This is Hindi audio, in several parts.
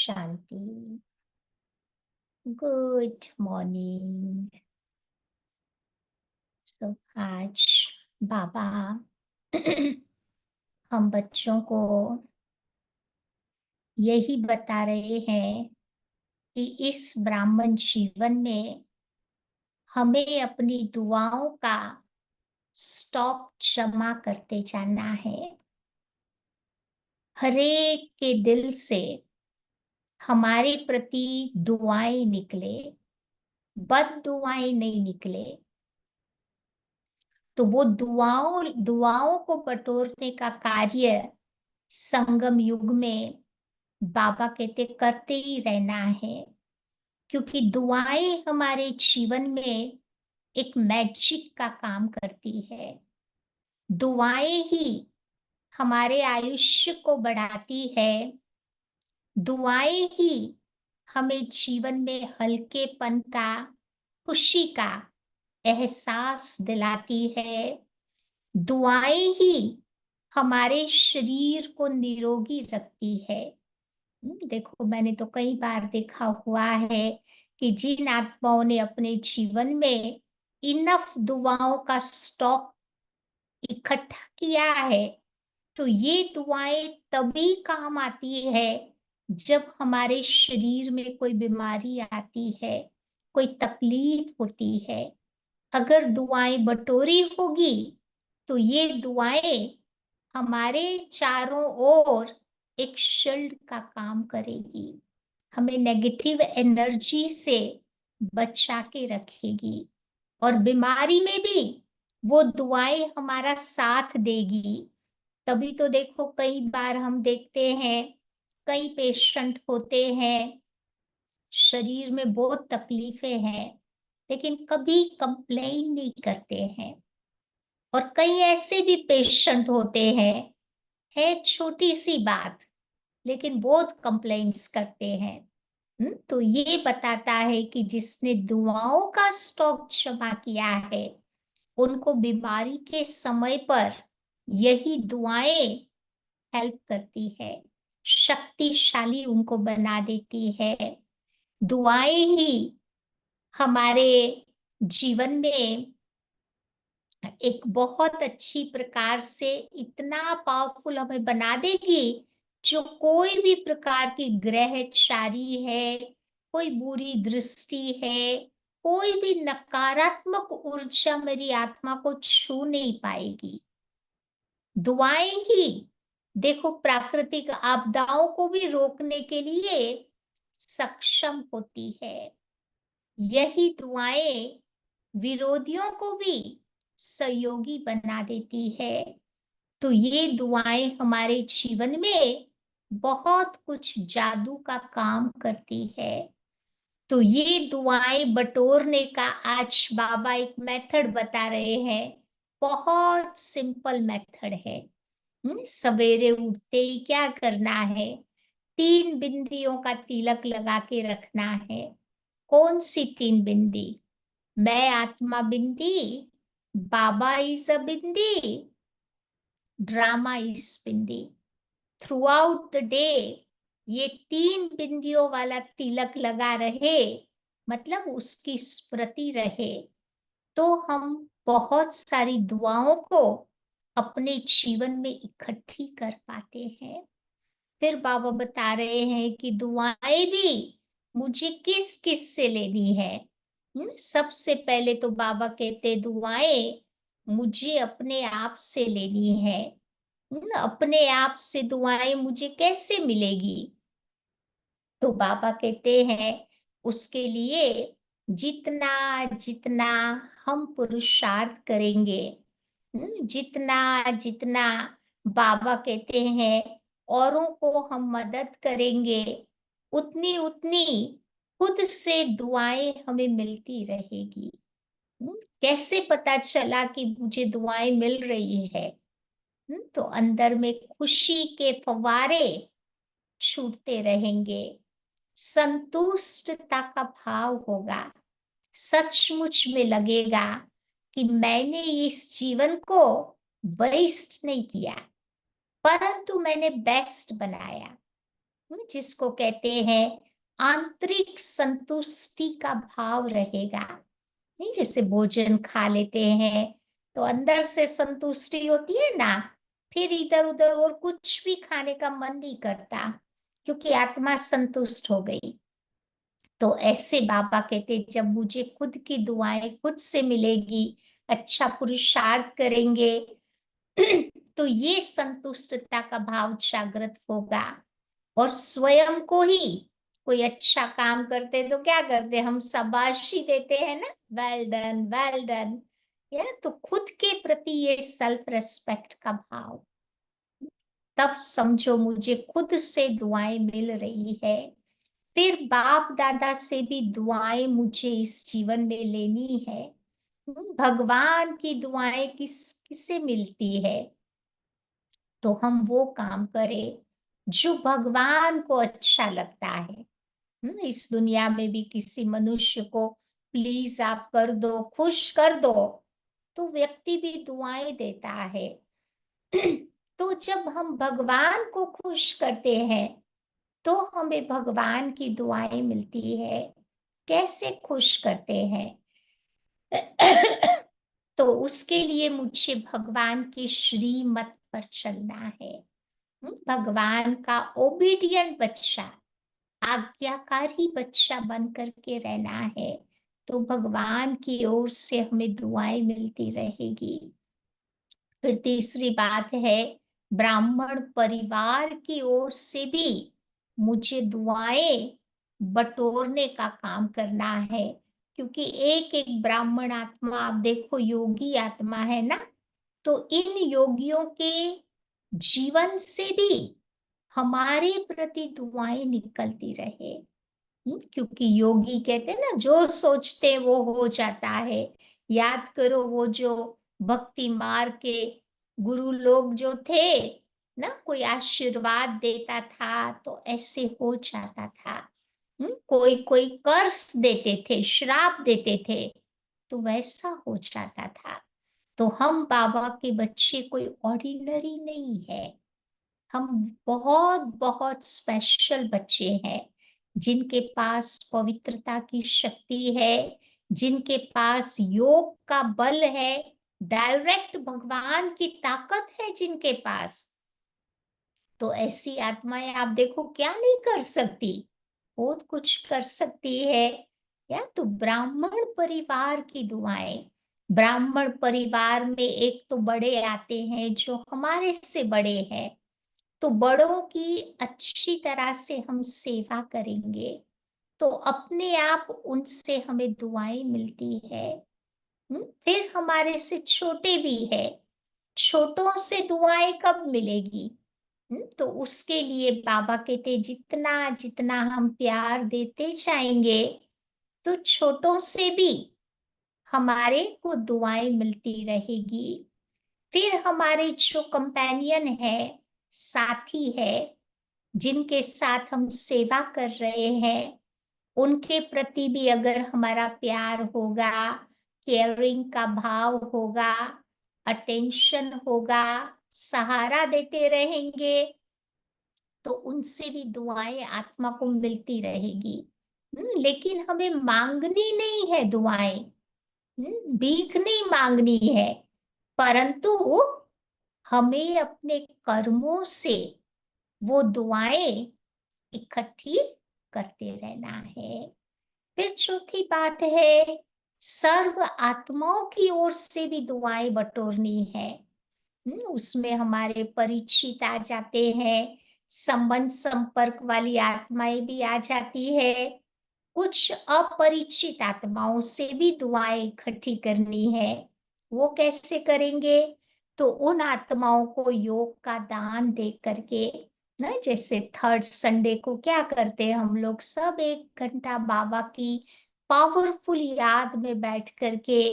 शांति। Good morning. तो आज बाबा हम बच्चों को यही बता रहे हैं कि इस ब्राह्मण जीवन में हमें अपनी दुआओं का स्टॉक जमा करते जाना है। हरेक के दिल से हमारे प्रति दुआएं निकले, बद दुआएं नहीं निकले। तो वो दुआओं को बटोरने का कार्य संगम युग में बाबा कहते करते ही रहना है, क्योंकि दुआएं हमारे जीवन में एक मैजिक का काम करती है। दुआएं ही हमारे आयुष्य को बढ़ाती है। दुआएं ही हमें जीवन में हल्केपन का, खुशी का एहसास दिलाती है। दुआएं ही हमारे शरीर को निरोगी रखती है। देखो, मैंने तो कई बार देखा हुआ है कि जिन आत्माओं ने अपने जीवन में इनफ दुआओं का स्टॉक इकट्ठा किया है, तो ये दुआएं तभी काम आती है जब हमारे शरीर में कोई बीमारी आती है, कोई तकलीफ होती है। अगर दुआएं बटोरी होगी तो ये दुआएं हमारे चारों ओर एक शील्ड का काम करेगी, हमें नेगेटिव एनर्जी से बचा के रखेगी, और बीमारी में भी वो दुआएं हमारा साथ देगी। तभी तो देखो, कई बार हम देखते हैं कई पेशेंट होते हैं, शरीर में बहुत तकलीफें हैं, लेकिन कभी कंप्लेन नहीं करते हैं। और कई ऐसे भी पेशेंट होते हैं, है छोटी सी बात, लेकिन बहुत कंप्लेंट्स करते हैं। तो ये बताता है कि जिसने दुआओं का स्टॉक जमा किया है, उनको बीमारी के समय पर यही दुआएं हेल्प करती है, शक्तिशाली उनको बना देती है। दुआएं ही हमारे जीवन में एक बहुत अच्छी प्रकार से इतना पावरफुल हमें बना देगी, जो कोई भी प्रकार की ग्रहचारी है, कोई बुरी दृष्टि है, कोई भी नकारात्मक ऊर्जा मेरी आत्मा को छू नहीं पाएगी। दुआएं ही देखो प्राकृतिक आपदाओं को भी रोकने के लिए सक्षम होती है। यही दुआएं विरोधियों को भी सहयोगी बना देती है। तो ये दुआएं हमारे जीवन में बहुत कुछ जादू का काम करती है। तो ये दुआएं बटोरने का आज बाबा एक मेथड बता रहे हैं। बहुत सिंपल मेथड है। सवेरे उठते ही क्या करना है? 3 बिंदियों का तिलक लगा के रखना है। कौन सी 3 बिंदी? मैं आत्मा बिंदी, Baba is a bindi, drama is bindi. Throughout the day ये 3 बिंदियों वाला तिलक लगा रहे, मतलब उसकी स्मृति रहे, तो हम बहुत सारी दुआओं को अपने जीवन में इकट्ठी कर पाते हैं। फिर बाबा बता रहे हैं कि दुआएं भी मुझे किस किस से लेनी है। सबसे पहले तो बाबा कहते दुआएं मुझे अपने आप से लेनी है। अपने आप से दुआएं मुझे कैसे मिलेगी? तो बाबा कहते हैं उसके लिए जितना जितना हम पुरुषार्थ करेंगे, जितना जितना बाबा कहते हैं औरों को हम मदद करेंगे, उतनी उतनी खुद से दुआएं हमें मिलती रहेगी। कैसे पता चला कि मुझे दुआएं मिल रही है? तो अंदर में खुशी के फव्वारे छूटते रहेंगे, संतुष्टता का भाव होगा। सचमुच में लगेगा कि मैंने इस जीवन को वेस्ट नहीं किया, परंतु मैंने बेस्ट बनाया। जिसको कहते हैं आंतरिक संतुष्टि का भाव रहेगा। नहीं, जैसे भोजन खा लेते हैं तो अंदर से संतुष्टि होती है ना, फिर इधर उधर और कुछ भी खाने का मन नहीं करता, क्योंकि आत्मा संतुष्ट हो गई। तो ऐसे बाबा कहते जब मुझे खुद की दुआएं खुद से मिलेगी, अच्छा पुरुषार्थ करेंगे तो ये संतुष्टता का भाव जागृत होगा। और स्वयं को ही कोई अच्छा काम करते तो क्या करते, हम शाबाशी देते हैं ना, वेल डन वेल डन। या तो खुद के प्रति ये सेल्फ रेस्पेक्ट का भाव, तब समझो मुझे खुद से दुआएं मिल रही है। फिर बाप दादा से भी दुआएं मुझे इस जीवन में लेनी है। भगवान की दुआएं किसे मिलती है, तो हम वो काम करें जो भगवान को अच्छा लगता है। इस दुनिया में भी किसी मनुष्य को प्लीज आप कर दो, खुश कर दो, तो व्यक्ति भी दुआएं देता है। तो जब हम भगवान को खुश करते हैं तो हमें भगवान की दुआएं मिलती है। कैसे खुश करते हैं? तो उसके लिए मुझे भगवान के श्रीमत पर चलना है। भगवान का ओबीडियंट बच्चा, आज्ञाकारी बच्चा बन करके रहना है, तो भगवान की ओर से हमें दुआएं मिलती रहेगी। फिर तीसरी बात है, ब्राह्मण परिवार की ओर से भी मुझे दुआएं बटोरने का काम करना है, क्योंकि एक एक ब्राह्मण आत्मा आप देखो योगी आत्मा है ना, तो इन योगियों के जीवन से भी हमारे प्रति दुआएं निकलती रहे। क्योंकि योगी कहते हैं ना, जो सोचते वो हो जाता है। याद करो वो जो भक्ति मार्ग के गुरु लोग जो थे ना, कोई आशीर्वाद देता था तो ऐसे हो जाता था। कोई कोई कर्स देते थे, श्राप देते थे, तो वैसा हो जाता था। तो हम बाबा के बच्चे कोई ऑर्डिनरी नहीं है, हम बहुत बहुत स्पेशल बच्चे हैं, जिनके पास पवित्रता की शक्ति है, जिनके पास योग का बल है, डायरेक्ट भगवान की ताकत है जिनके पास। तो ऐसी आत्माएं आप देखो क्या नहीं कर सकती, बहुत कुछ कर सकती है। या तो ब्राह्मण परिवार की दुआएं, ब्राह्मण परिवार में एक तो बड़े आते हैं जो हमारे से बड़े हैं, तो बड़ों की अच्छी तरह से हम सेवा करेंगे तो अपने आप उनसे हमें दुआएं मिलती है। फिर हमारे से छोटे भी है, छोटों से दुआएं कब मिलेगी? तो उसके लिए बाबा कहते जितना जितना हम प्यार देते जाएंगे तो छोटों से भी हमारे को दुआएं मिलती रहेगी। फिर हमारे जो कंपेनियन है, साथी है, जिनके साथ हम सेवा कर रहे हैं, उनके प्रति भी अगर हमारा प्यार होगा, केयरिंग का भाव होगा, अटेंशन होगा, सहारा देते रहेंगे, तो उनसे भी दुआएं आत्मा को मिलती रहेगी। लेकिन हमें मांगनी नहीं है दुआएं, भीख नहीं मांगनी है, परंतु हमें अपने कर्मों से वो दुआएं इकट्ठी करते रहना है। फिर चौथी बात है, सर्व आत्माओं की ओर से भी दुआएं बटोरनी है। उसमें हमारे परिचित आ जाते हैं, संबंध संपर्क वाली आत्माएं भी आ जाती है, कुछ अपरिचित आत्माओं से भी दुआएं इकट्ठी करनी है। वो कैसे करेंगे? तो उन आत्माओं को योग का दान दे करके ना, जैसे थर्ड संडे को क्या करते हैं हम लोग सब, 1 घंटा बाबा की पावरफुल याद में बैठ करके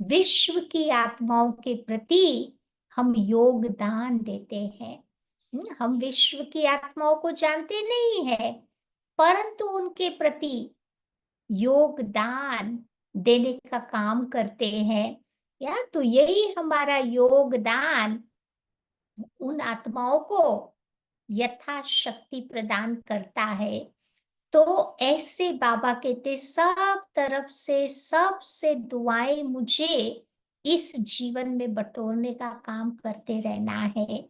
विश्व की आत्माओं के प्रति हम योगदान देते हैं। हम विश्व की आत्माओं को जानते नहीं है, परंतु उनके प्रति योगदान देने का काम करते हैं। या तो यही हमारा योगदान उन आत्माओं को यथाशक्ति प्रदान करता है। तो ऐसे बाबा कहते सब तरफ से सबसे दुआएं मुझे इस जीवन में बटोरने का काम करते रहना है।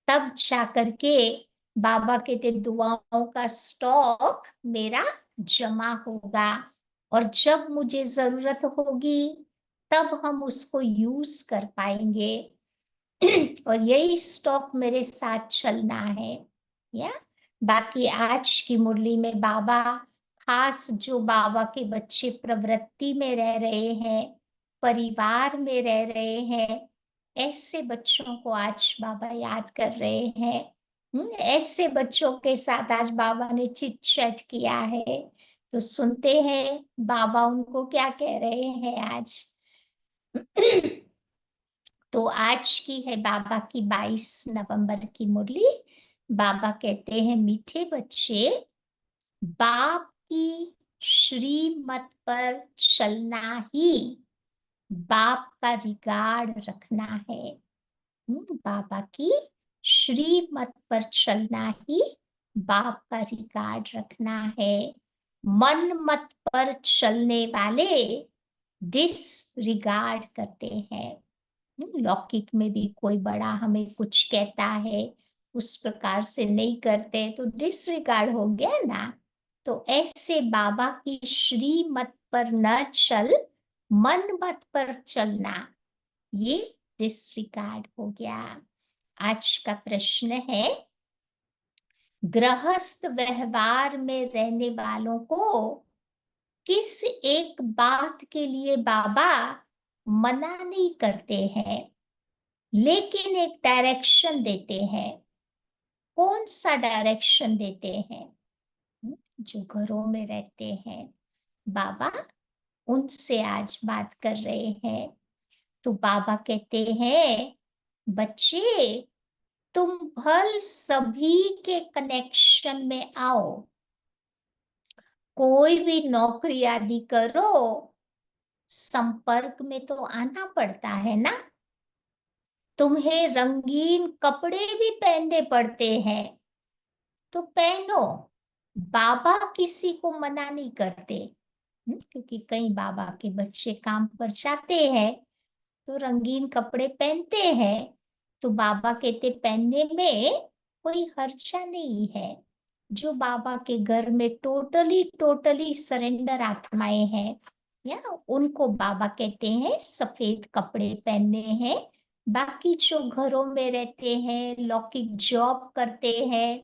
तब जाकर के बाबा कहते दुआओं का स्टॉक मेरा जमा होगा, और जब मुझे जरूरत होगी तब हम उसको यूज कर पाएंगे। और यही स्टॉक मेरे साथ चलना है। या बाकी आज की मुरली में बाबा, खास जो बाबा के बच्चे प्रवृत्ति में रह रहे हैं, परिवार में रह रहे हैं, ऐसे बच्चों को आज बाबा याद कर रहे हैं। ऐसे बच्चों के साथ आज बाबा ने चिट चैट किया है। तो सुनते हैं बाबा उनको क्या कह रहे हैं आज। तो आज की है बाबा की 22 नवंबर की मुरली। बाबा कहते हैं मीठे बच्चे, बाप की श्रीमत पर चलना ही बाप का रिगार्ड रखना है। बाबा की श्रीमत पर चलना ही बाप का रिगार्ड रखना है। मन मत पर चलने वाले डिसरिगार्ड करते हैं। लौकिक में भी कोई बड़ा हमें कुछ कहता है, उस प्रकार से नहीं करते तो डिसरिगार्ड हो गया ना। तो ऐसे बाबा की श्रीमत पर न चल, मन मत पर चलना, ये डिसरिगार्ड हो गया। आज का प्रश्न है, गृहस्थ व्यवहार में रहने वालों को किस एक बात के लिए बाबा मना नहीं करते हैं, लेकिन एक डायरेक्शन देते हैं? कौन सा डायरेक्शन देते हैं? जो घरों में रहते हैं, बाबा उनसे आज बात कर रहे हैं। तो बाबा कहते हैं बच्चे, तुम भल सभी के कनेक्शन में आओ। कोई भी नौकरी आदि करो, संपर्क में तो आना पड़ता है ना। तुम्हें रंगीन कपड़े भी पहनने पड़ते हैं, तो पहनो। बाबा किसी को मना नहीं करते। क्योंकि कई बाबा के बच्चे काम पर जाते हैं तो रंगीन कपड़े पहनते हैं, तो बाबा कहते पहनने में कोई हर्जा नहीं है। जो बाबा के घर में टोटली टोटली सरेंडर आत्माएं हैं, या उनको बाबा कहते हैं सफेद कपड़े पहनने हैं। बाकी जो घरों में रहते हैं, लौकिक जॉब करते हैं,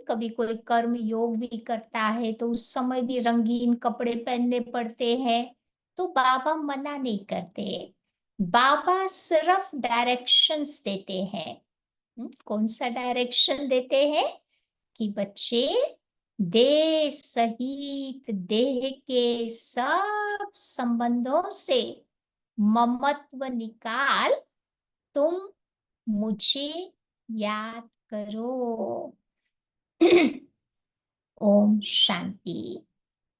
कभी कोई कर्म योग भी करता है तो उस समय भी रंगीन कपड़े पहनने पड़ते हैं, तो बाबा मना नहीं करते। बाबा सिर्फ डायरेक्शंस देते हैं। कौन सा डायरेक्शन देते हैं? कि बच्चे, देह सहित देह के सब संबंधों से ममत्व निकाल, तुम मुझे याद करो। ओम शांति।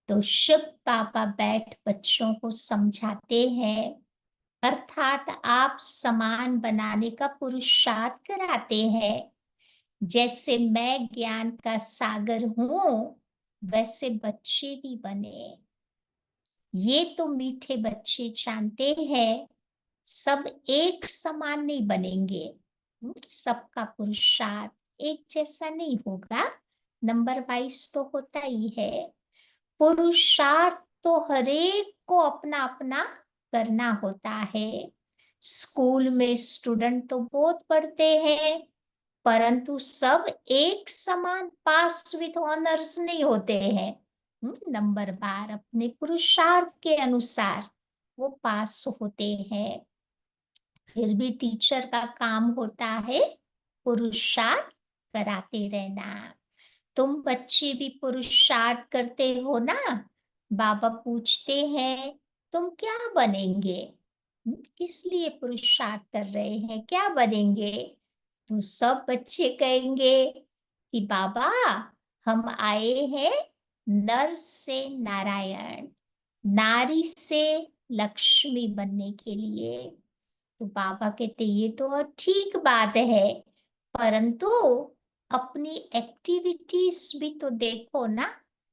तो शिव बाबा बैठ बच्चों को समझाते हैं, अर्थात आप समान बनाने का पुरुषार्थ कराते हैं। जैसे मैं ज्ञान का सागर हूं, वैसे बच्चे भी बने। ये तो मीठे बच्चे जानते हैं, सब एक समान नहीं बनेंगे। सबका पुरुषार्थ एक जैसा नहीं होगा, नंबर वाइज तो होता ही है। पुरुषार्थ तो हरेक को अपना अपना करना होता है। स्कूल में स्टूडेंट तो बहुत पढ़ते हैं, परंतु सब एक समान पास विथ ऑनर्स नहीं होते हैं। नंबर बार अपने पुरुषार्थ के अनुसार वो पास होते हैं। फिर भी टीचर का काम होता है पुरुषार्थ कराते रहना। तुम बच्चे भी पुरुषार्थ करते हो ना। बाबा पूछते हैं तुम क्या बनेंगे? किस लिए पुरुषार्थ कर रहे हैं, क्या बनेंगे? तो सब बच्चे कहेंगे कि बाबा, हम आए हैं नर से नारायण, नारी से लक्ष्मी बनने के लिए। तो बाबा कहते ये तो ठीक बात है, परंतु अपनी एक्टिविटीज भी तो देखो ना।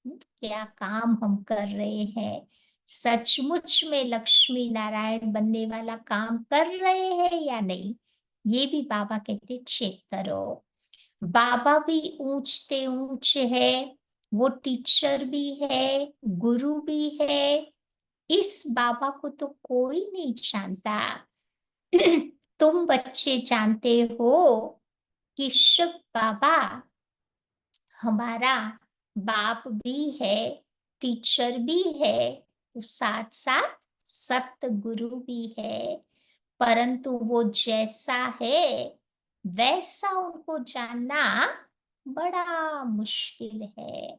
क्या काम हम कर रहे हैं, सचमुच में लक्ष्मी नारायण बनने वाला काम कर रहे हैं या नहीं, ये भी बाबा कहते चेक करो। बाबा भी ऊंचते ऊंच है, वो टीचर भी है, गुरु भी है। इस बाबा को तो कोई नहीं जानता। तुम बच्चे जानते हो कि शिव बाबा हमारा बाप भी है, टीचर भी है, तो साथ साथ सतगुरु भी है। परंतु वो जैसा है वैसा उनको जानना बड़ा मुश्किल है।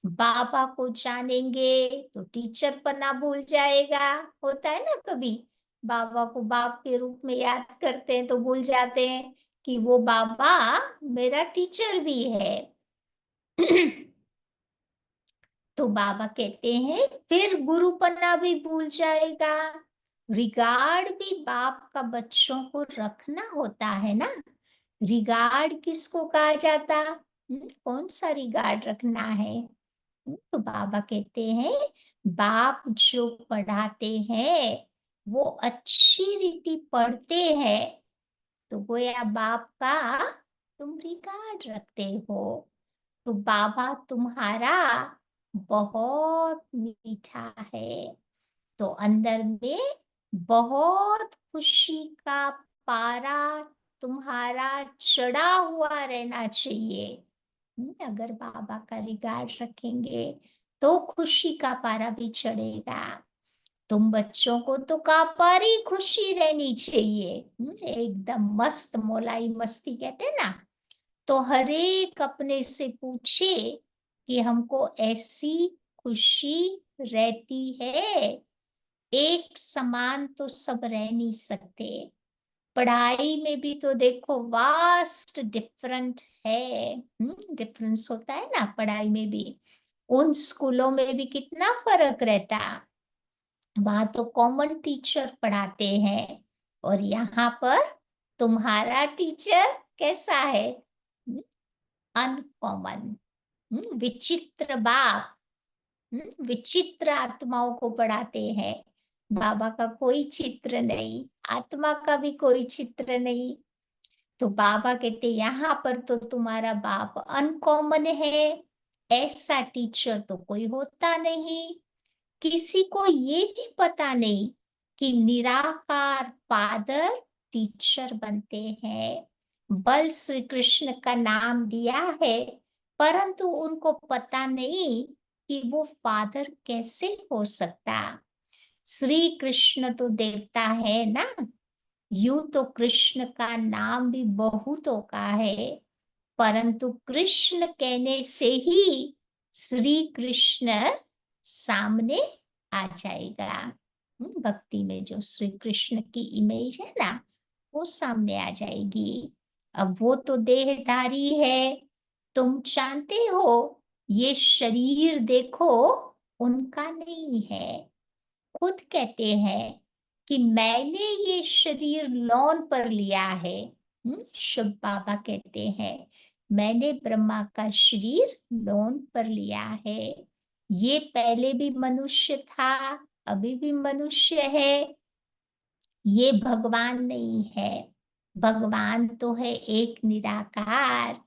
बाबा को जानेंगे तो टीचर पना भूल जाएगा। होता है ना कभी, बाबा को बाप के रूप में याद करते हैं तो भूल जाते हैं कि वो बाबा मेरा टीचर भी है। तो बाबा कहते हैं फिर गुरुपना भी भूल जाएगा। रिगार्ड भी बाप का बच्चों को रखना होता है ना। रिगार्ड किसको कहा जाता? कौन सा रिगार्ड रखना है? तो बाबा कहते हैं बाप जो पढ़ाते हैं वो अच्छी रीति पढ़ते हैं, तो गोया बाप का तुम रिगार्ड रखते हो। तो बाबा तुम्हारा बहुत मीठा है, तो अंदर में बहुत खुशी का पारा तुम्हारा चढ़ा हुआ रहना चाहिए। अगर बाबा का रिगार्ड रखेंगे तो खुशी का पारा भी चढ़ेगा। तुम बच्चों को तो कापारी खुशी रहनी चाहिए। एकदम मस्त मोलाई मस्ती कहते हैं ना। तो हर एक अपने से पूछे कि हमको ऐसी खुशी रहती है। एक समान तो सब रह नहीं सकते। पढ़ाई में भी तो देखो वास्ट डिफरेंट है। डिफरेंस होता है ना पढ़ाई में भी। उन स्कूलों में भी कितना फर्क रहता। वहां तो कॉमन टीचर पढ़ाते हैं और यहाँ पर तुम्हारा टीचर कैसा है? अनकॉमन, विचित्र बाप, विचित्र आत्माओं को पढ़ाते हैं। बाबा का कोई चित्र नहीं, आत्मा का भी कोई चित्र नहीं। तो बाबा कहते यहाँ पर तो तुम्हारा बाप अनकॉमन है, ऐसा टीचर तो कोई होता नहीं। किसी को ये भी पता नहीं कि निराकार फादर टीचर बनते हैं। बल श्री कृष्ण का नाम दिया है, परंतु उनको पता नहीं कि वो फादर कैसे हो सकता। श्री कृष्ण तो देवता है ना। यूं तो कृष्ण का नाम भी बहुतों का है, परंतु कृष्ण कहने से ही श्री कृष्ण सामने आ जाएगा। भक्ति में जो श्री कृष्ण की इमेज है ना, वो सामने आ जाएगी। अब वो तो देहधारी है, तुम जानते हो। ये शरीर देखो उनका नहीं है। खुद कहते हैं कि मैंने ये शरीर लोन पर लिया है। शिव बाबा कहते हैं मैंने ब्रह्मा का शरीर लोन पर लिया है। ये पहले भी मनुष्य था, अभी भी मनुष्य है। ये भगवान नहीं है। भगवान तो है एक निराकार।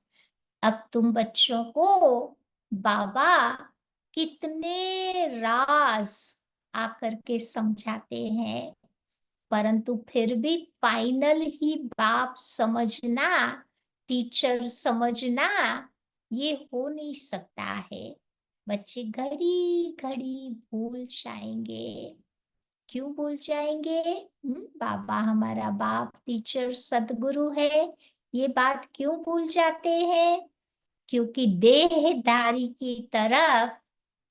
अब तुम बच्चों को बाबा कितने राज आकर के समझाते हैं, परंतु फिर भी फाइनल ही बाप समझना, टीचर समझना, ये हो नहीं सकता है। बच्चे घड़ी घड़ी भूल जाएंगे। क्यों भूल जाएंगे? बाबा हमारा बाप टीचर सदगुरु है, ये बात क्यों भूल जाते हैं? क्योंकि देहधारी की तरफ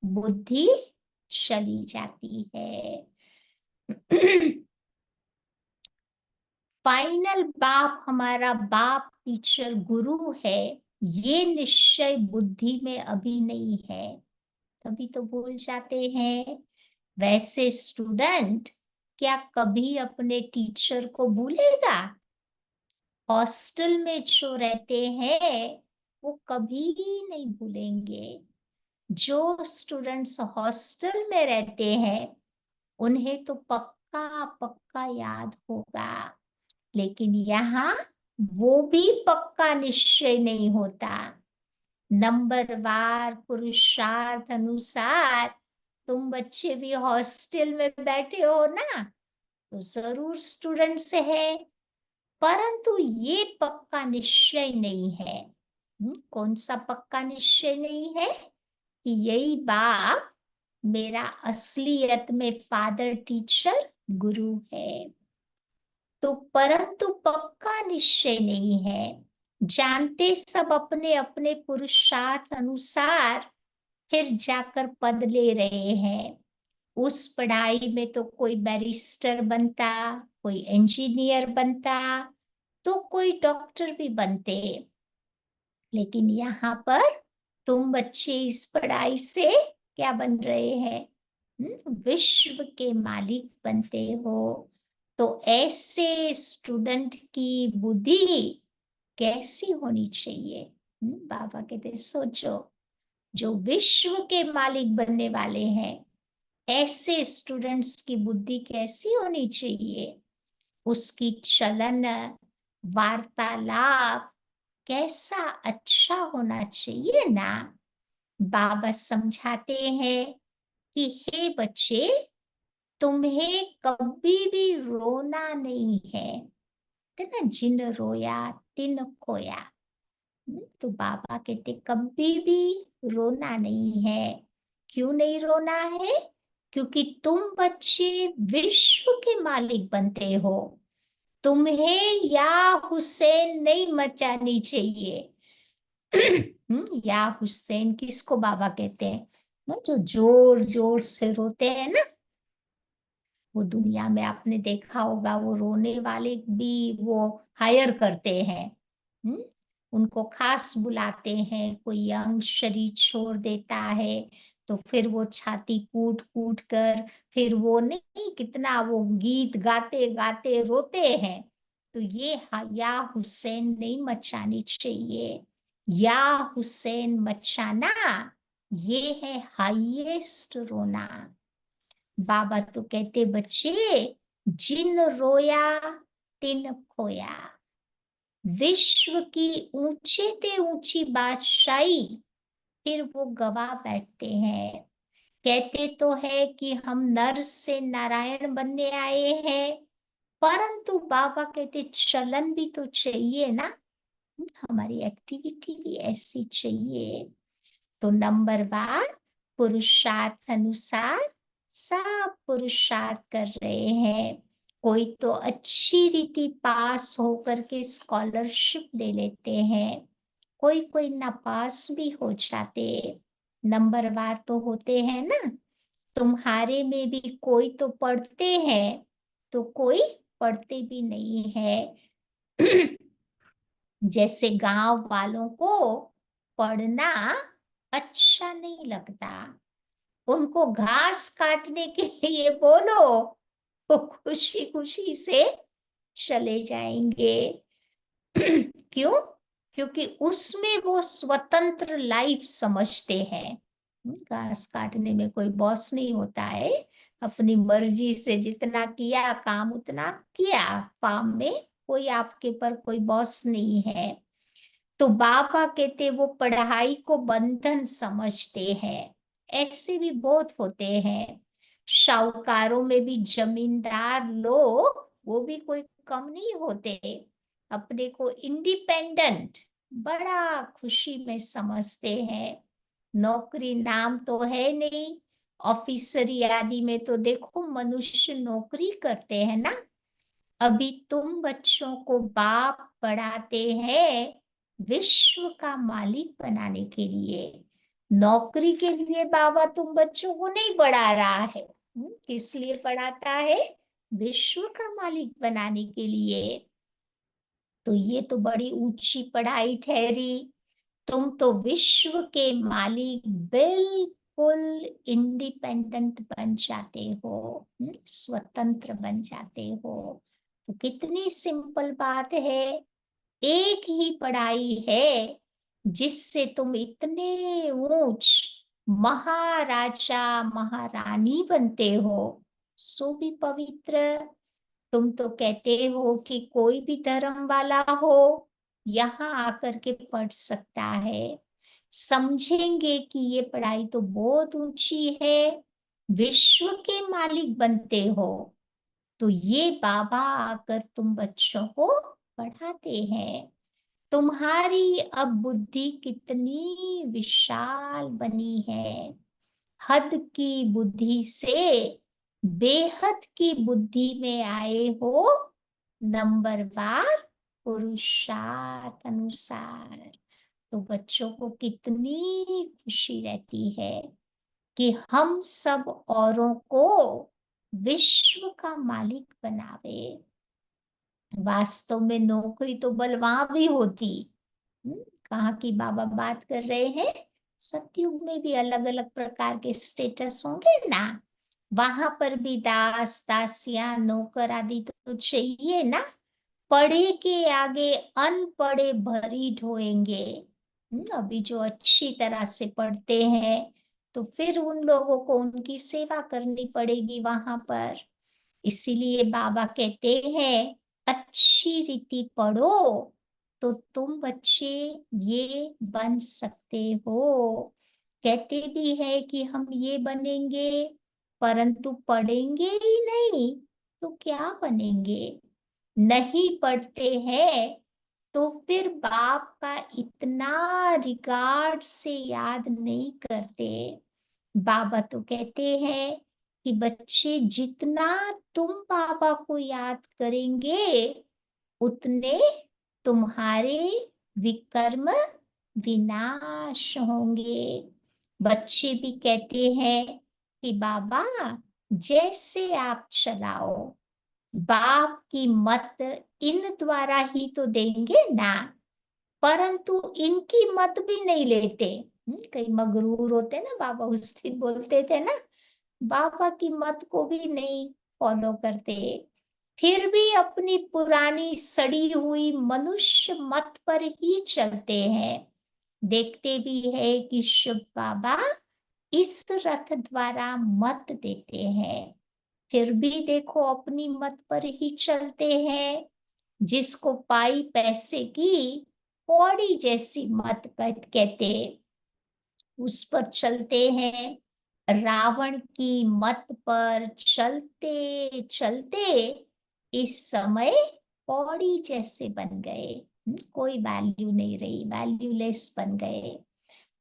बुद्धि चली जाती है। फाइनल बाप हमारा बाप टीचर गुरु है, ये निश्चय बुद्धि में अभी नहीं है, तभी तो भूल जाते हैं। वैसे स्टूडेंट क्या कभी अपने टीचर को भूलेगा? हॉस्टल में जो रहते हैं वो कभी नहीं भूलेंगे। जो स्टूडेंट्स हॉस्टल में रहते हैं उन्हें तो पक्का पक्का याद होगा, लेकिन यहाँ वो भी पक्का निश्चय नहीं होता। नंबरवार पुरुषार्थ अनुसार तुम बच्चे भी हॉस्टल में बैठे हो ना, तो जरूर स्टूडेंट्स है, परंतु ये पक्का निश्चय नहीं है। कौन सा पक्का निश्चय नहीं है? कि यही बाप मेरा असलियत में फादर टीचर गुरु है। तो परंतु पक्का निश्चय नहीं है। जानते सब अपने अपने पुरुषार्थ अनुसार फिर जाकर पद ले रहे हैं। उस पढ़ाई में तो कोई बैरिस्टर बनता, कोई इंजीनियर बनता, तो कोई डॉक्टर भी बनते। लेकिन यहाँ पर तुम बच्चे इस पढ़ाई से क्या बन रहे हैं? विश्व के मालिक बनते हो। तो ऐसे स्टूडेंट की बुद्धि कैसी होनी चाहिए? बाबा कहते सोचो, जो विश्व के मालिक बनने वाले हैं, ऐसे स्टूडेंट्स की बुद्धि कैसी होनी चाहिए? उसकी चलन, वार्तालाप कैसा अच्छा होना चाहिए ना। बाबा समझाते हैं कि हे बच्चे, तुम्हें कभी भी रोना नहीं है। तो ना, जिन रोया तिन खोया। तो बाबा कहते कभी भी रोना नहीं है। क्यों नहीं रोना है? क्योंकि तुम बच्चे विश्व के मालिक बनते हो। तुम्हें या हुसैन नहीं मचानी चाहिए। या हुसैन किसको बाबा कहते हैं? ना, जो जोर जोर से रोते हैं ना, वो दुनिया में आपने देखा होगा, वो रोने वाले भी वो हायर करते हैं। हम्म उनको खास बुलाते हैं। कोई यंग शरीर छोड़ देता है तो फिर वो छाती कूट कूट कर, फिर वो नहीं, कितना वो गीत गाते गाते रोते हैं। तो ये या हुसैन नहीं मचानी चाहिए। या हुसैन मचाना, ये है हाईएस्ट रोना। बाबा तो कहते बच्चे, जिन रोया तिन खोया। विश्व की ऊंचे ते ऊंची बादशाही फिर वो गवा बैठते हैं। कहते तो है कि हम नर से नारायण बनने आए हैं, परंतु बाबा कहते चलन भी तो चाहिए ना। हमारी एक्टिविटी भी ऐसी चाहिए। तो नंबर वार पुरुषार्थ अनुसार सब पुरुषार्थ कर रहे हैं। कोई तो अच्छी रीति पास होकर के स्कॉलरशिप ले लेते हैं, कोई कोई नापास भी हो जाते। नंबरवार तो होते हैं ना। तुम्हारे में भी कोई तो पढ़ते हैं, तो कोई पढ़ते भी नहीं है। जैसे गांव वालों को पढ़ना अच्छा नहीं लगता, उनको घास काटने के लिए बोलो वो खुशी खुशी से चले जाएंगे। क्यों? क्योंकि उसमें वो स्वतंत्र लाइफ समझते हैं। घास काटने में कोई बॉस नहीं होता है। अपनी मर्जी से जितना किया काम उतना किया। फार्म में कोई आपके पर कोई बॉस नहीं है। तो बाबा कहते वो पढ़ाई को बंधन समझते हैं। ऐसे भी बहुत होते हैं। शाहूकारों में भी जमींदार लोग, वो भी कोई कम नहीं होते। अपने को इंडिपेंडेंट बड़ा खुशी में समझते हैं। नौकरी नाम तो है नहीं। ऑफिसरी आदि में तो देखो मनुष्य नौकरी करते हैं ना। अभी तुम बच्चों को बाप पढ़ाते हैं विश्व का मालिक बनाने के लिए। नौकरी के लिए बाबा तुम बच्चों को नहीं पढ़ा रहा है। किस लिए पढ़ाता है? विश्व का मालिक बनाने के लिए। तो ये तो बड़ी ऊंची पढ़ाई ठहरी। तुम तो विश्व के मालिक बिल्कुल इंडिपेंडेंट बन जाते हो। स्वतंत्र बन जाते हो। तो कितनी सिंपल बात है। एक ही पढ़ाई है, जिससे तुम इतने ऊंच महाराजा महारानी बनते हो, सो भी पवित्र। तुम तो कहते हो कि कोई भी धर्म वाला हो यहाँ आकर के पढ़ सकता है, समझेंगे कि ये पढ़ाई तो बहुत ऊंची है, विश्व के मालिक बनते हो, तो ये बाबा आकर तुम बच्चों को पढ़ाते हैं। तुम्हारी अब बुद्धि कितनी विशाल बनी है, हद की बुद्धि से बेहद की बुद्धि में आए हो, नंबरवार पुरुषार्थ अनुसार। तो बच्चों को कितनी खुशी रहती है कि हम सब औरों को विश्व का मालिक बनावे। वास्तव में नौकरी तो बलवान भी होती। कहाँ की बाबा बात कर रहे हैं, सतयुग में भी अलग अलग प्रकार के स्टेटस होंगे ना, वहां पर भी दास दासियां नौकर आदि तो चाहिए ना। पढ़े के आगे अनपढ़े भरी ढोएंगे। अभी जो अच्छी तरह से पढ़ते हैं तो फिर उन लोगों को उनकी सेवा करनी पड़ेगी वहां पर। इसीलिए बाबा कहते हैं अच्छी रीति पढ़ो तो तुम बच्चे ये बन सकते हो। कहते भी है कि हम ये बनेंगे, परंतु पढ़ेंगे ही नहीं तो क्या बनेंगे। नहीं पढ़ते हैं तो फिर बाप का इतना रिगार्ड से याद नहीं करते। बाबा तो कहते हैं कि बच्चे जितना तुम बाबा को याद करेंगे उतने तुम्हारे विकर्म विनाश होंगे। बच्चे भी कहते हैं कि बाबा जैसे आप चलाओ, बाप की मत इन द्वारा ही तो देंगे ना, परंतु इनकी मत भी नहीं लेते। कई मगरूर होते ना, बाबा उस दिन बोलते थे ना, बाबा की मत को भी नहीं फॉलो करते, फिर भी अपनी पुरानी सड़ी हुई मनुष्य मत पर ही चलते हैं। देखते भी है कि शुभ बाबा इस रथ द्वारा मत देते हैं, फिर भी देखो अपनी मत पर ही चलते हैं। जिसको पाई पैसे की पौड़ी जैसी मत कहते, उस पर चलते हैं। रावण की मत पर चलते चलते इस समय पौड़ी जैसे बन गए। कोई वैल्यू नहीं रही, वैल्यूलेस बन गए।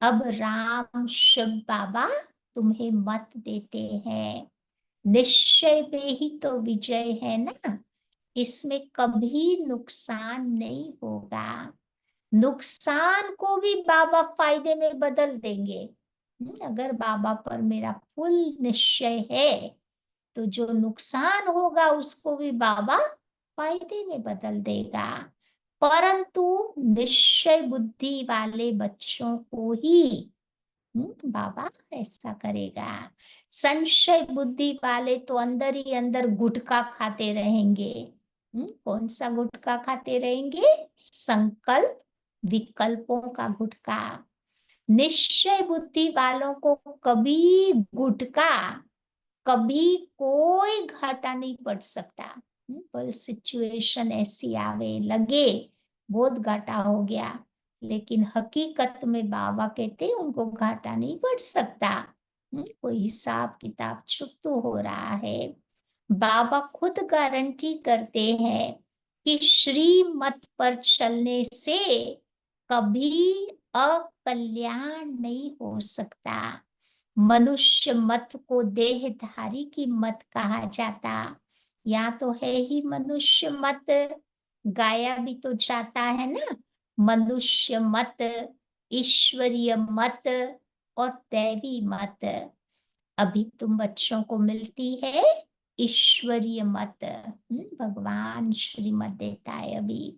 अब राम शिव बाबा तुम्हें मत देते हैं, निश्चय में ही तो विजय है ना, इसमें कभी नुकसान नहीं होगा। नुकसान को भी बाबा फायदे में बदल देंगे। अगर बाबा पर मेरा फुल निश्चय है तो जो नुकसान होगा उसको भी बाबा फायदे में बदल देगा। परंतु निश्चय बुद्धि वाले बच्चों को ही बाबा ऐसा करेगा। संशय बुद्धि वाले तो अंदर ही अंदर गुटखा खाते रहेंगे। कौन सा गुटखा खाते रहेंगे? संकल्प विकल्पों का गुटखा। निश्चय बुद्धि वालों को कभी गुटखा, कभी कोई घाटा नहीं पड़ सकता। पर सिचुएशन ऐसी आवे लगे बहुत घाटा हो गया, लेकिन हकीकत में बाबा कहते हैं उनको घाटा नहीं पड़ सकता। कोई हिसाब किताब चुप तो हो रहा है। बाबा खुद गारंटी करते हैं कि श्रीमत पर चलने से कभी अकल्याण नहीं हो सकता। मनुष्य मत को देहधारी की मत कहा जाता, या तो है ही मनुष्य मत, गाया भी तो जाता है ना, मनुष्य मत, ईश्वरीय मत और दैवी मत। अभी तुम बच्चों को मिलती है ईश्वरीय मत। भगवान श्रीमत देता है अभी,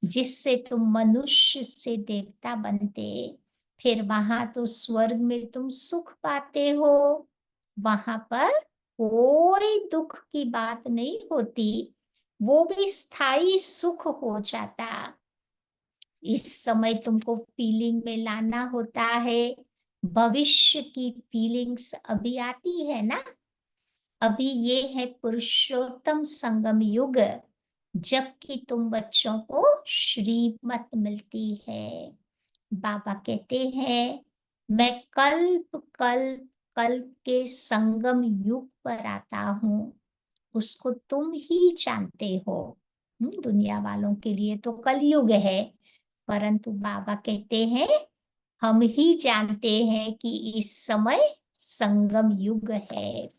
जिससे तुम मनुष्य से देवता बनते, फिर वहां तो स्वर्ग में तुम सुख पाते हो। वहां पर कोई दुख की बात नहीं होती, वो भी स्थायी सुख हो जाता। इस समय तुमको फीलिंग में लाना होता है, भविष्य की फीलिंग्स अभी आती है ना। अभी ये है पुरुषोत्तम संगम युग, जबकि तुम बच्चों को श्रीमत मिलती है। बाबा कहते हैं, मैं कल्प कल्प कल्प के संगम युग पर आता हूँ, उसको तुम ही जानते हो। दुनिया वालों के लिए तो कलयुग है, परंतु बाबा कहते हैं हम ही जानते हैं कि इस समय संगम युग है।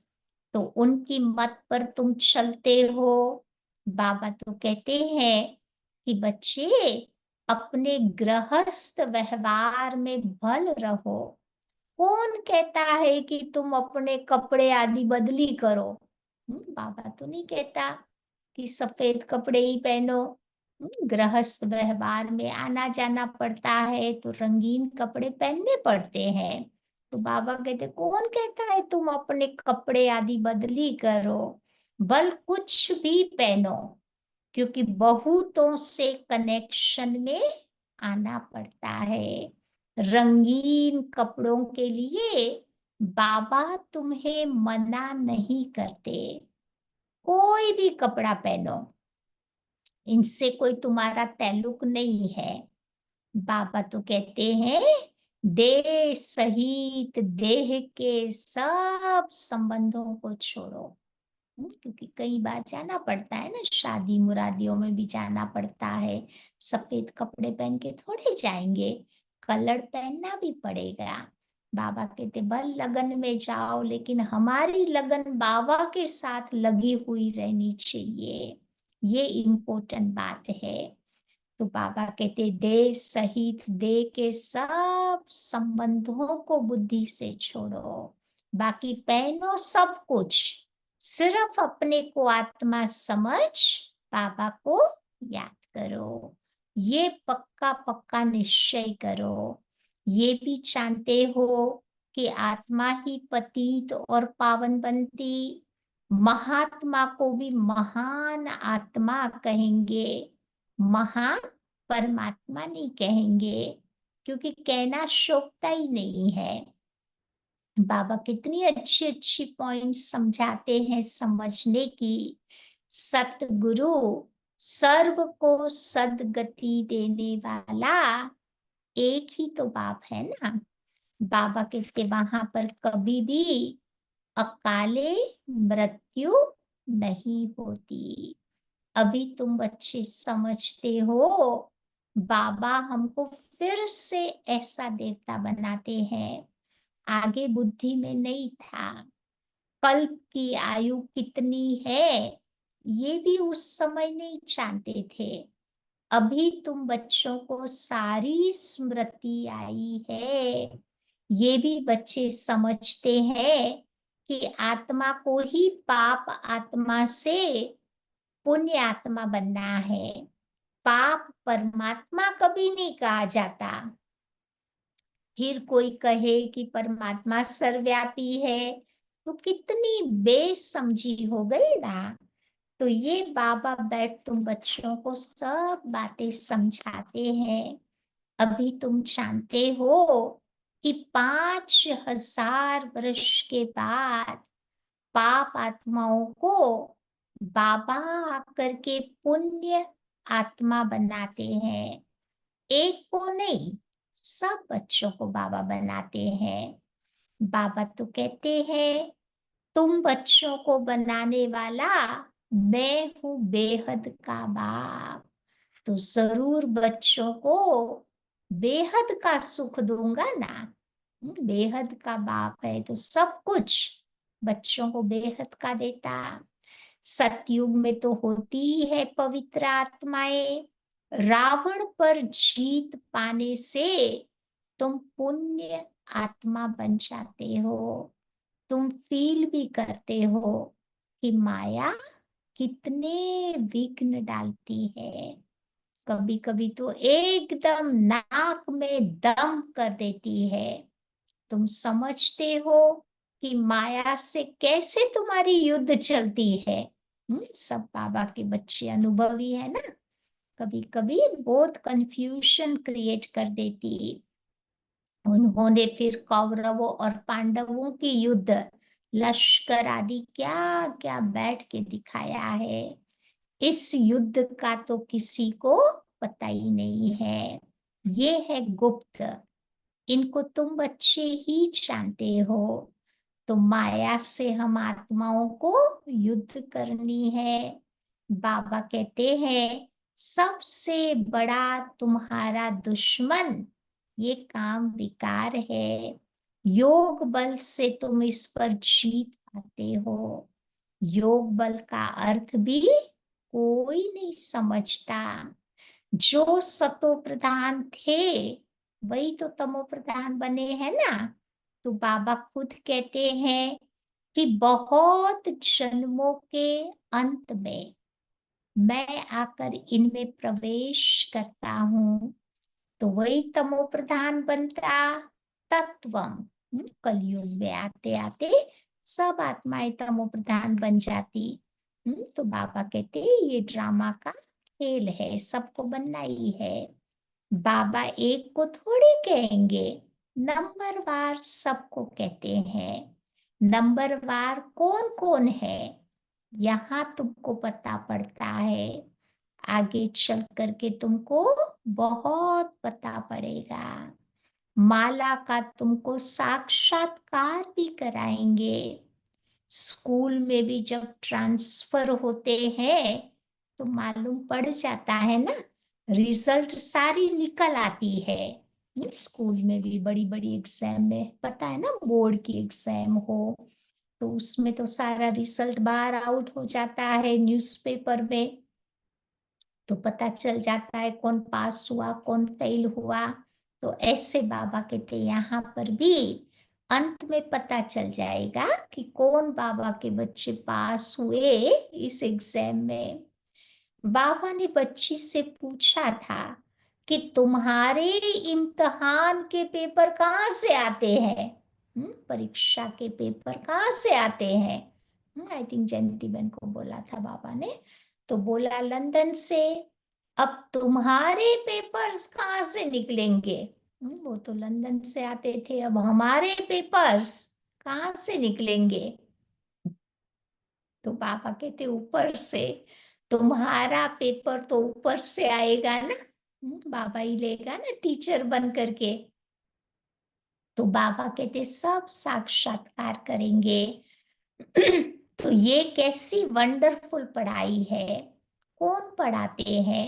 तो उनकी मत पर तुम चलते हो। बाबा तो कहते हैं कि बच्चे अपने गृहस्थ व्यवहार में भल रहो। कौन कहता है कि तुम अपने कपड़े आदि बदली करो? बाबा तो नहीं कहता कि सफेद कपड़े ही पहनो। गृहस्थ व्यवहार में आना जाना पड़ता है तो रंगीन कपड़े पहनने पड़ते हैं। तो बाबा कहते कौन कहता है तुम अपने कपड़े आदि बदली करो, बल कुछ भी पहनो, क्योंकि बहुतों से कनेक्शन में आना पड़ता है। रंगीन कपड़ों के लिए बाबा तुम्हें मना नहीं करते। कोई भी कपड़ा पहनो, इनसे कोई तुम्हारा ताल्लुक नहीं है। बाबा तो कहते हैं देह सहित देह के सब संबंधों को छोड़ो। क्योंकि कई बार जाना पड़ता है ना, शादी मुरादियों में भी जाना पड़ता है। सफेद कपड़े पहन के थोड़े जाएंगे, कलर पहनना भी पड़ेगा। बाबा कहते भल लगन में जाओ, लेकिन हमारी लगन बाबा के साथ लगी हुई रहनी चाहिए। ये इम्पोर्टेंट बात है। तो बाबा कहते देह सहित देह के सब संबंधों को बुद्धि से छोड़ो, बाकी पहनो सब कुछ, सिर्फ अपने को आत्मा समझ बाबा को याद करो। ये पक्का पक्का निश्चय करो। ये भी जानते हो कि आत्मा ही पतित और पावन बनती। महात्मा को भी महान आत्मा कहेंगे, महा परमात्मा नहीं कहेंगे, क्योंकि कहना शोभता ही नहीं है। बाबा कितनी अच्छी अच्छी पॉइंट समझाते हैं समझने की। सतगुरु सर्व को सदगति देने वाला एक ही तो बाप है ना। बाबा के वहां पर कभी भी अकाले मृत्यु नहीं होती। अभी तुम बच्चे समझते हो, बाबा हमको फिर से ऐसा देवता बनाते हैं, आगे बुद्धि में नहीं था। कल्प की आयु कितनी है ये भी उस समय नहीं जानते थे। अभी तुम बच्चों को सारी स्मृति आई है। ये भी बच्चे समझते हैं कि आत्मा को ही पाप आत्मा से पुण्य आत्मा बनना है। पाप परमात्मा कभी नहीं कहा जाता। फिर कोई कहे कि परमात्मा सर्वव्यापी है, तो कितनी बेसमझी हो गई ना। तो ये बाबा बैठ तुम बच्चों को सब बातें समझाते हैं। अभी तुम जानते हो कि 5000 वर्ष के बाद पाप आत्माओं को बाबा आकर के पुण्य आत्मा बनाते हैं। एक को नहीं, सब बच्चों को बाबा बनाते हैं। बाबा तो कहते हैं तुम बच्चों को बनाने वाला मैं हूँ बेहद का बाप। तो जरूर बच्चों को बेहद का सुख दूंगा ना। बेहद का बाप है तो सब कुछ बच्चों को बेहद का देता। सतयुग में तो होती ही है पवित्र आत्माएं। रावण पर जीत पाने से तुम पुण्य आत्मा बन जाते हो। तुम फील भी करते हो कि माया कितने विघ्न डालती है। कभी कभी तो एकदम नाक में दम कर देती है। तुम समझते हो कि माया से कैसे तुम्हारी युद्ध चलती है। सब बाबा के बच्चे अनुभवी है ना। कभी कभी बहुत कंफ्यूजन क्रिएट कर देती। उन्होंने फिर कौरवों और पांडवों की युद्ध, लश्कर आदि क्या क्या बैठ के दिखाया है। इस युद्ध का तो किसी को पता ही नहीं है। ये है गुप्त, इनको तुम बच्चे ही जानते हो। तो माया से हम आत्माओं को युद्ध करनी है। बाबा कहते हैं सबसे बड़ा तुम्हारा दुश्मन ये काम विकार है। योग बल से तुम इस पर जीत पाते हो। योग बल का अर्थ भी कोई नहीं समझता। जो सतो प्रधान थे वही तो तमो प्रधान बने हैं ना। तो बाबा खुद कहते हैं कि बहुत जन्मों के अंत में मैं आकर इनमें प्रवेश करता हूँ, तो वही तमो प्रधान बनता तत्वम। कलयुग में आते आते सब आत्माएं तमो प्रधान बन जाती। तो बाबा कहते ये ड्रामा का खेल है, सबको बनना ही है। बाबा एक को थोड़ी कहेंगे, नंबरवार सबको कहते हैं। नंबरवार कौन कौन है यहाँ तुमको पता पड़ता है। आगे चल करके तुमको बहुत पता पड़ेगा। माला का तुमको साक्षात्कार भी कराएंगे। स्कूल में भी जब ट्रांसफर होते हैं तो मालूम पड़ जाता है ना, रिजल्ट सारी निकल आती है। स्कूल में भी बड़ी बड़ी एग्जाम में पता है ना, बोर्ड की एग्जाम हो तो उसमें तो सारा रिजल्ट बाहर आउट हो जाता है न्यूज़पेपर में। तो पता चल जाता है कौन पास हुआ कौन फेल हुआ। तो ऐसे बाबा कहते यहाँ पर भी अंत में पता चल जाएगा कि कौन बाबा के बच्चे पास हुए इस एग्जाम में। बाबा ने बच्ची से पूछा था कि तुम्हारे इम्तिहान के पेपर कहाँ से आते हैं। परीक्षा के पेपर कहाँ से आते हैं। आई थिंक जयंती बहन को बोला था बाबा ने। तो बोला लंदन से। अब तुम्हारे पेपर्स कहाँ से निकलेंगे। वो तो लंदन से आते थे, अब हमारे पेपर्स कहाँ से निकलेंगे। तो पापा कहते ऊपर से। तुम्हारा पेपर तो ऊपर से आएगा ना, बाबा ही लेगा ना टीचर बन करके। तो बाबा कहते सब साक्षात्कार करेंगे। तो ये कैसी वंडरफुल पढ़ाई है। कौन पढ़ाते हैं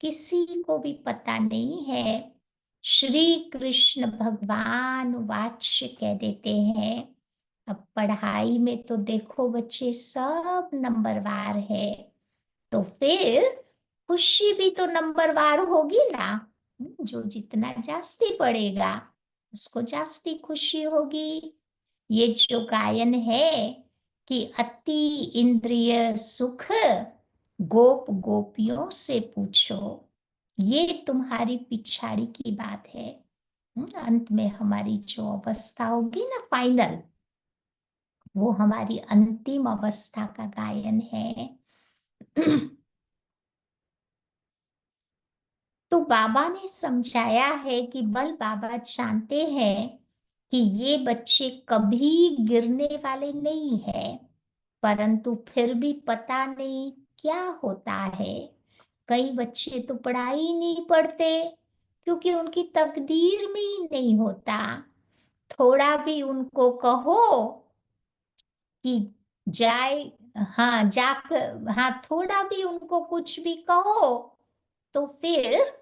किसी को भी पता नहीं है। श्री कृष्ण भगवान वाच्य कह देते हैं। अब पढ़ाई में तो देखो बच्चे सब नंबरवार है, तो फिर खुशी भी तो नंबरवार होगी ना। जो जितना जास्ती पढ़ेगा उसको जास्ती खुशी होगी। ये जो गायन है कि अति इंद्रिय सुख गोप गोपियों से पूछो, ये तुम्हारी पिछाड़ी की बात है। अंत में हमारी जो अवस्था होगी ना फाइनल, वो हमारी अंतिम अवस्था का गायन है। तो बाबा ने समझाया है कि बल बाबा जानते हैं कि ये बच्चे कभी गिरने वाले नहीं है, परंतु फिर भी पता नहीं क्या होता है। कई बच्चे तो पढ़ाई ही नहीं पढ़ते क्योंकि उनकी तकदीर में ही नहीं होता। थोड़ा भी उनको कहो कि जाए, हाँ जाकर, हाँ थोड़ा भी उनको कुछ भी कहो तो फिर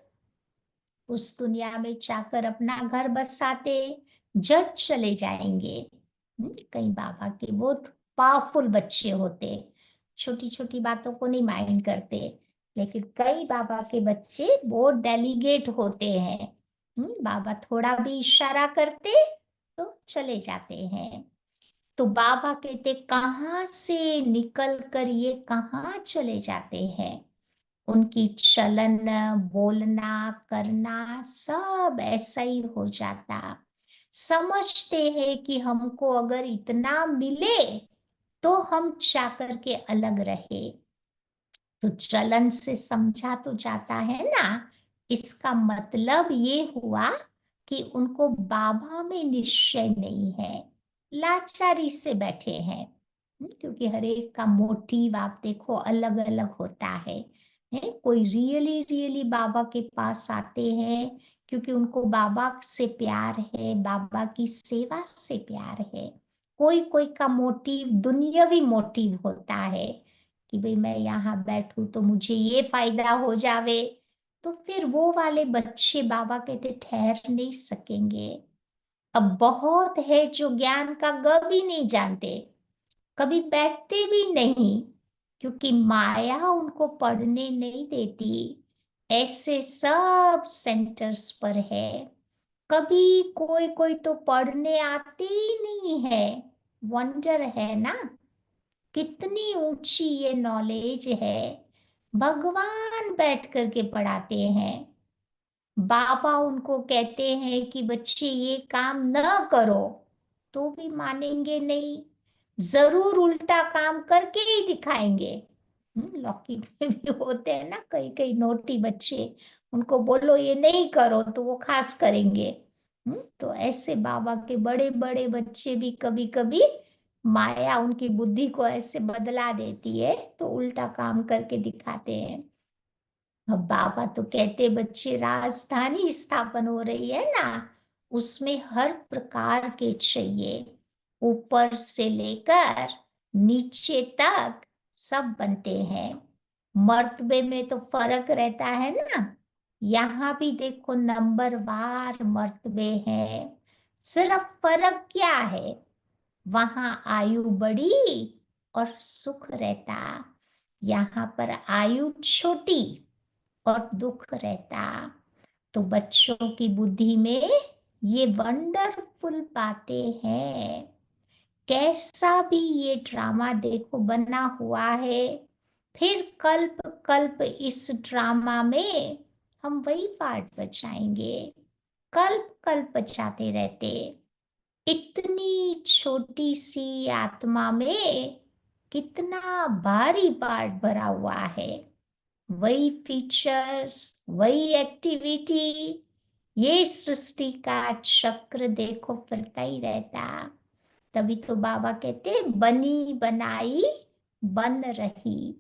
उस दुनिया में जाकर अपना घर बसाते जट चले जाएंगे। कई बाबा के बहुत पावरफुल बच्चे होते, छोटी छोटी बातों को नहीं माइंड करते। लेकिन कई बाबा के बच्चे बहुत डेलीगेट होते हैं। बाबा थोड़ा भी इशारा करते तो चले जाते हैं। तो बाबा कहते कहाँ से निकल कर ये कहाँ चले जाते हैं। उनकी चलन बोलना करना सब ऐसा ही हो जाता। समझते हैं कि हमको अगर इतना मिले तो हम जाकर के अलग रहे। तो जलन से समझा तो जाता है ना, इसका मतलब ये हुआ कि उनको बाबा में निश्चय नहीं है, लाचारी से बैठे हैं। क्योंकि हर एक का मोटिव आप देखो अलग अलग होता है। कोई रियली रियली बाबा के पास आते हैं क्योंकि उनको बाबा से प्यार है, बाबा की सेवा से प्यार है। कोई कोई का मोटिव दुनियावी मोटिव होता है कि भाई मैं यहाँ बैठूं तो मुझे ये फायदा हो जावे। तो फिर वो वाले बच्चे बाबा कहते ठहर नहीं सकेंगे। अब बहुत है जो ज्ञान का ग भी नहीं जानते, कभी बैठते भी नहीं, क्योंकि माया उनको पढ़ने नहीं देती। ऐसे सब सेंटर्स पर है। कभी कोई कोई तो पढ़ने आते ही नहीं है। वंडर है ना, कितनी ऊंची ये नॉलेज है। भगवान बैठ करके पढ़ाते हैं। बाबा उनको कहते हैं कि बच्चे ये काम न करो, तो भी मानेंगे नहीं, जरूर उल्टा काम करके ही दिखाएंगे। लॉकिंग में भी होते हैं ना कई कई नोटी बच्चे, उनको बोलो ये नहीं करो तो वो खास करेंगे। तो ऐसे बाबा के बड़े बड़े बच्चे भी कभी कभी माया उनकी बुद्धि को ऐसे बदला देती है तो उल्टा काम करके दिखाते हैं। अब बाबा तो कहते बच्चे राजधानी स्थापन हो रही है ना, उसमें हर प्रकार के चाहिए, ऊपर से लेकर नीचे तक सब बनते हैं। मर्तबे में तो फर्क रहता है ना, यहाँ भी देखो नंबरवार मर्तबे हैं। सिर्फ फर्क क्या है, वहां आयु बड़ी और सुख रहता, यहाँ पर आयु छोटी और दुख रहता। तो बच्चों की बुद्धि में ये वंडरफुल बातें हैं। कैसा भी ये ड्रामा देखो बना हुआ है, फिर कल्प कल्प इस ड्रामा में हम वही पार्ट बचाएंगे, कल्प कल्प बचाते रहते। इतनी छोटी सी आत्मा में कितना भारी पार्ट भरा हुआ है। वही फीचर्स, वही एक्टिविटी, ये सृष्टि का चक्र देखो फिरता ही रहता। तभी तो बाबा कहते बनी बनाई बन रही,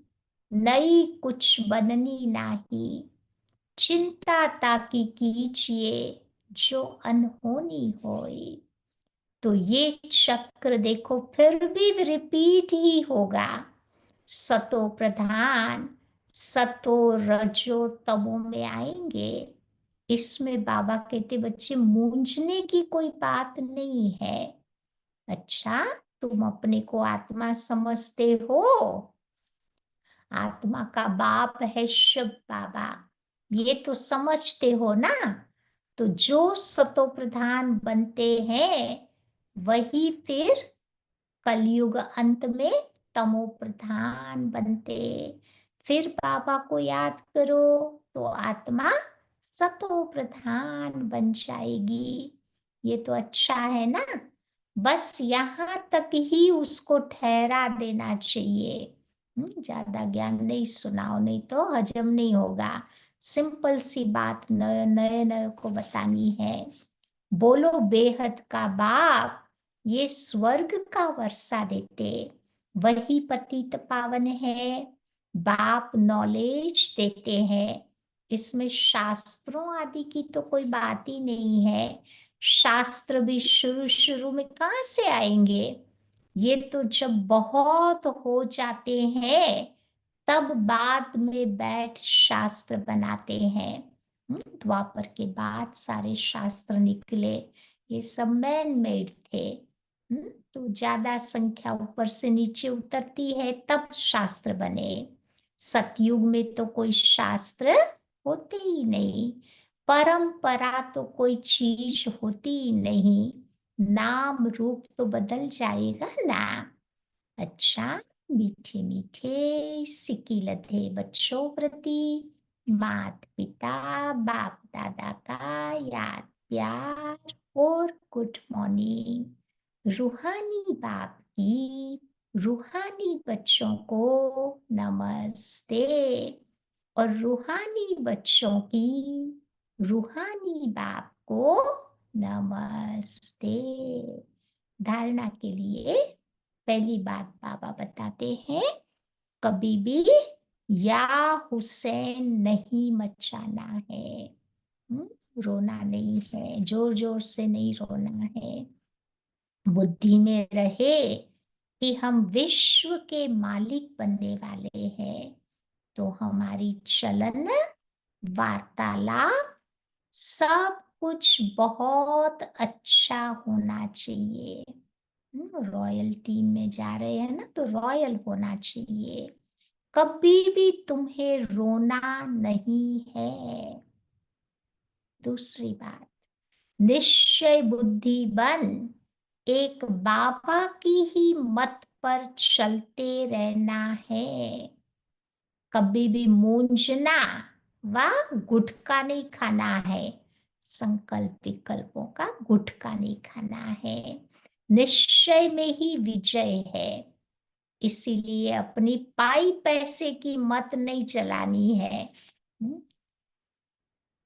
नई कुछ बननी नाही, चिंता ताकि कीजिए जो अनहोनी होई। तो ये चक्र देखो फिर भी रिपीट ही होगा। सतो प्रधान, सतो रजो तमो में आएंगे। इसमें बाबा कहते बच्चे मूंझने की कोई बात नहीं है। अच्छा, तुम अपने को आत्मा समझते हो, आत्मा का बाप है शिव बाबा, ये तो समझते हो ना। तो जो सतो प्रधान बनते हैं वही फिर कलयुग अंत में तमो प्रधान बनते। फिर बाबा को याद करो तो आत्मा सतो प्रधान बन जाएगी। ये तो अच्छा है ना, बस यहाँ तक ही उसको ठहरा देना चाहिए। ज्यादा ज्ञान नहीं सुनाओ, नहीं तो हजम नहीं होगा। सिंपल सी बात नए नए नए को बतानी है। बोलो बेहद का बाप, ये स्वर्ग का वर्षा देते, वही पतित पावन है। बाप नॉलेज देते हैं, इसमें शास्त्रों आदि की तो कोई बात ही नहीं है। शास्त्र भी शुरू शुरू में कहाँ से आएंगे, ये तो जब बहुत हो जाते हैं तब बाद में बैठ शास्त्र बनाते हैं। द्वापर के बाद सारे शास्त्र निकले, ये सब मैन मेड थे। तो ज्यादा संख्या ऊपर से नीचे उतरती है तब शास्त्र बने। सतयुग में तो कोई शास्त्र होते ही नहीं, परंपरा तो कोई चीज होती ही नहीं, नाम रूप तो बदल जाएगा ना। अच्छा, मीठे मीठे सिक्की लधे बच्चों प्रति मात पिता बाप दादा का याद प्यार और गुड मॉर्निंग। रूहानी बाप की रूहानी बच्चों को नमस्ते और रूहानी बच्चों की रूहानी बाप को नमस्ते। धारणा के लिए पहली बात बाबा बताते हैं, कभी भी या हुसैन नहीं मचाना है। रोना नहीं है, जोर जोर से नहीं रोना है। बुद्धि में रहे कि हम विश्व के मालिक बनने वाले हैं, तो हमारी चलन, वार्तालाप, सब कुछ बहुत अच्छा होना चाहिए। रॉयल टीम में जा रहे हैं ना, तो रॉयल होना चाहिए। कभी भी तुम्हें रोना नहीं है। दूसरी बात, निश्चय बुद्धि बन एक बाबा की ही मत पर चलते रहना है। कभी भी मूंझना व गुटखा नहीं खाना है। संकल्प विकल्पों का गुटखा नहीं खाना है। निश्चय में ही विजय है। इसीलिए अपनी पाई पैसे की मत नहीं चलानी है,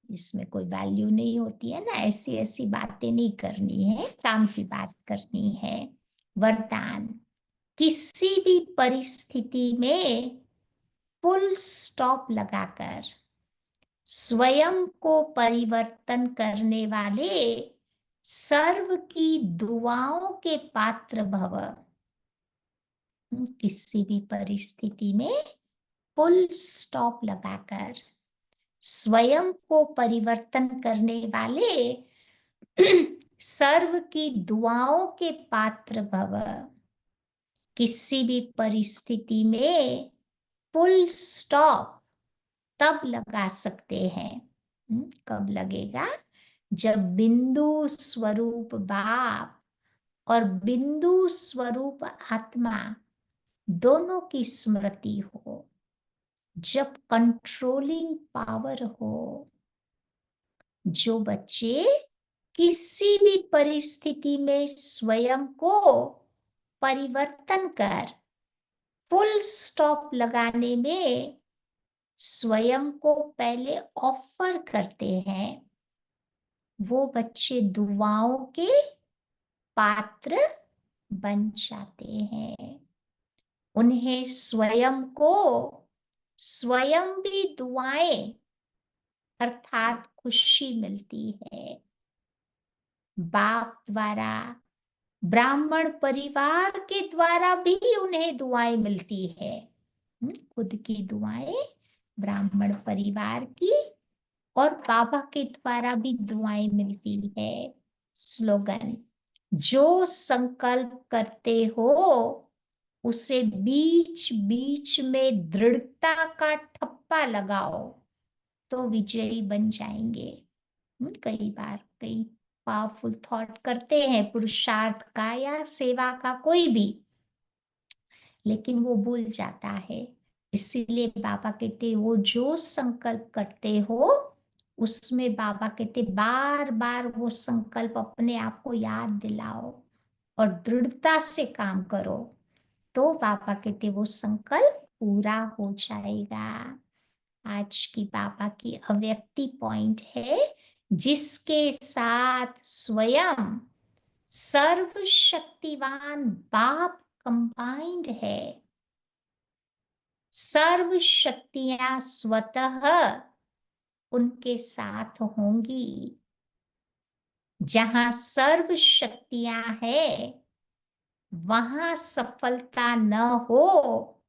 जिसमें कोई वैल्यू नहीं होती है ना, ऐसी ऐसी बातें नहीं करनी है, काम की बात करनी है। वरदान, किसी भी परिस्थिति में फुल स्टॉप लगाकर स्वयं को परिवर्तन करने वाले सर्व की दुआओं के पात्र भव। किसी भी परिस्थिति में फुल स्टॉप लगाकर स्वयं को परिवर्तन करने वाले सर्व की दुआओं के पात्र भव। किसी भी परिस्थिति में फुल स्टॉप तब लगा सकते हैं, कब लगेगा, जब बिंदु स्वरूप बाप और बिंदु स्वरूप आत्मा दोनों की स्मृति हो, जब कंट्रोलिंग पावर हो। जो बच्चे किसी भी परिस्थिति में स्वयं को परिवर्तन कर फुल स्टॉप लगाने में स्वयं को पहले ऑफर करते हैं, वो बच्चे दुआओं के पात्र बन जाते हैं। उन्हें स्वयं को स्वयं भी दुआएं अर्थात खुशी मिलती है। बाप द्वारा, ब्राह्मण परिवार के द्वारा भी उन्हें दुआएं मिलती है। खुद की दुआएं, ब्राह्मण परिवार की और बाबा के द्वारा भी दुआएं मिलती है। स्लोगन, जो संकल्प करते हो उसे बीच बीच में दृढ़ता का ठप्पा लगाओ तो विजयी बन जाएंगे। कई बार कई पावरफुल थॉट करते हैं पुरुषार्थ का या सेवा का कोई भी, लेकिन वो भूल जाता है। इसीलिए बाबा कहते वो जो संकल्प करते हो उसमें बाबा कहते बार बार वो संकल्प अपने आप को याद दिलाओ और दृढ़ता से काम करो, तो बाबा कहते वो संकल्प पूरा हो जाएगा। आज की बाबा की अव्यक्ति पॉइंट है, जिसके साथ स्वयं सर्वशक्तिवान बाप कंबाइंड है। सर्व शक्तियां स्वतः उनके साथ होंगी। जहां सर्व शक्तियां है वहां सफलता न हो,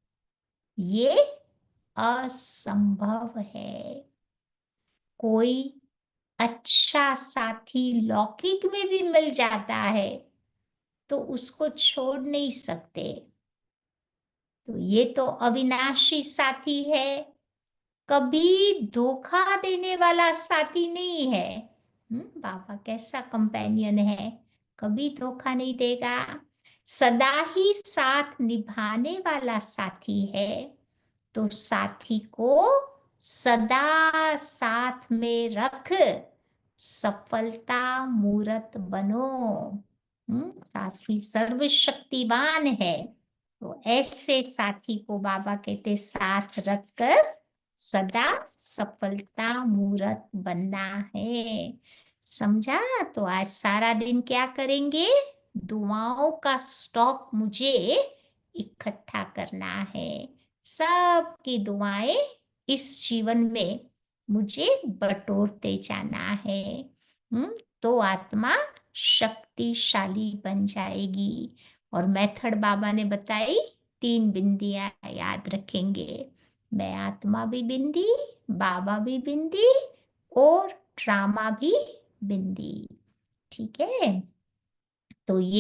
ये असंभव है। कोई अच्छा साथी लौकिक में भी मिल जाता है तो उसको छोड़ नहीं सकते। तो ये तो अविनाशी साथी है, कभी धोखा देने वाला साथी नहीं है। बाबा कैसा कंपेनियन है, कभी धोखा नहीं देगा, सदा ही साथ निभाने वाला साथी है। तो साथी को सदा साथ में रख सफलता मूरत बनो। साथी सर्वशक्तिवान है, तो ऐसे साथी को बाबा कहते साथ रखकर सदा सफलता मूरत बनना है। समझा? तो आज सारा दिन क्या करेंगे? दुआओं का स्टॉक मुझे इकट्ठा करना है। सबकी दुआएं इस जीवन में मुझे बटोरते जाना है। तो आत्मा शक्तिशाली बन जाएगी। और मेथड बाबा ने बताई, 3 बिंदियां याद रखेंगे। मैं आत्मा भी बिंदी, बाबा भी बिंदी, और ड्रामा भी बिंदी। ठीक है? तो ये